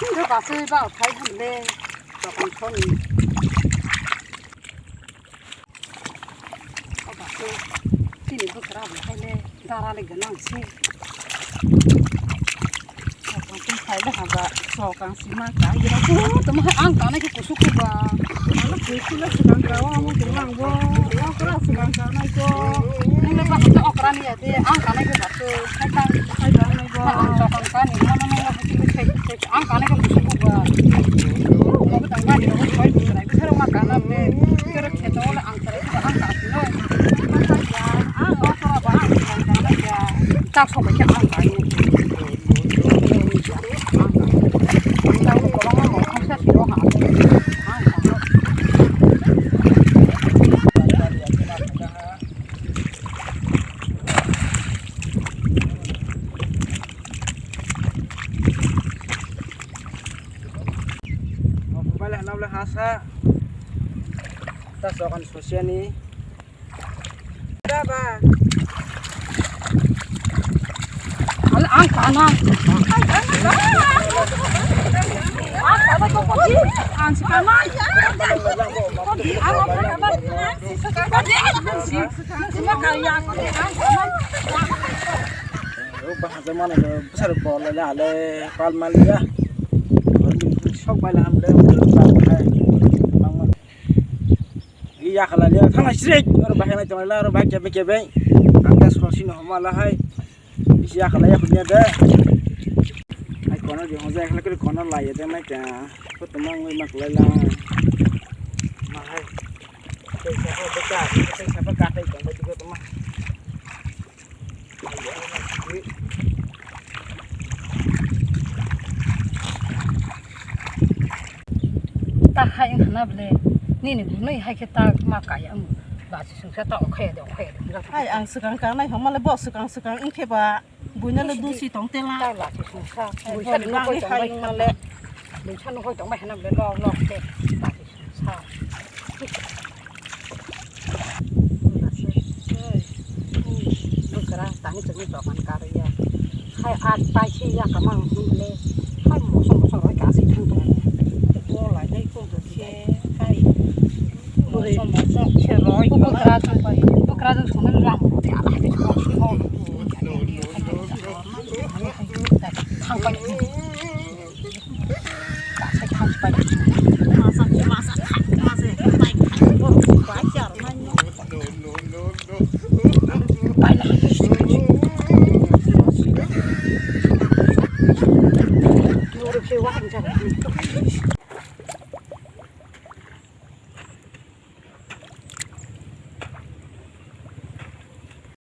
这把水把排出来，这很聪明。我把水，这里不可让我排嘞，打那个冷气。我把水排了哈吧，烧干洗嘛干，伊拉说怎么还按干那个不舒服吧？那回去了是干干哇，我给浪过，我可能是干干那个，那个把这奥克兰的的按干那个把水排干那个，烧干干你看那不是排按干那个不舒服吧？我不等干你，我快点来，这个嘛干了没？这个铁刀了按起来，这个按干去了，按我说把按干干那个，咋说不去按干呢？Hasa kita sokan sosial ni ada ba al angkana apa kau pergi an sekarang bahasa mana besar bola lah le palmal ya sok balam le iya kalau dia tanah sirek orang bahaya macam mana orang bahaya kebe angka solusi no malah hai iya kalau ya punya deh ai kono di hojai kalau kiri kono lah ya deh macam kau teman mak lela mahai siapa bekas siapa kata itu kamu juga teman tak hai yang mana bolehนี่ให้แค่ตามากายอ่ะบาดสุดแค่ตาโอเคเดี๋ยวโอเคไอ้อังสกังกังในของมันเลยบอกสกังอีกแค่ว่าบุญนั่นเลยดูสิต้องเตล่า ได้บาดสุดซะบุญฉันก็ต้องไปมาแล้วบุญฉันก็ต้องไปหาเลยรอเตะบาดสุดซะลูกกระต่างจากนี้ต่อมันการยาให้อาจไปที่ยากกระมังเลยให้หมูสองร้อยกาสิทั้งตัวตัวหลายได้คงจะเช่ให้Bukan cuma lang, dia ada di bawah semua. Hang banyak. Saya hang banyak. Masak, baik. Baca mana? Baiklah. Nurut sewa macam.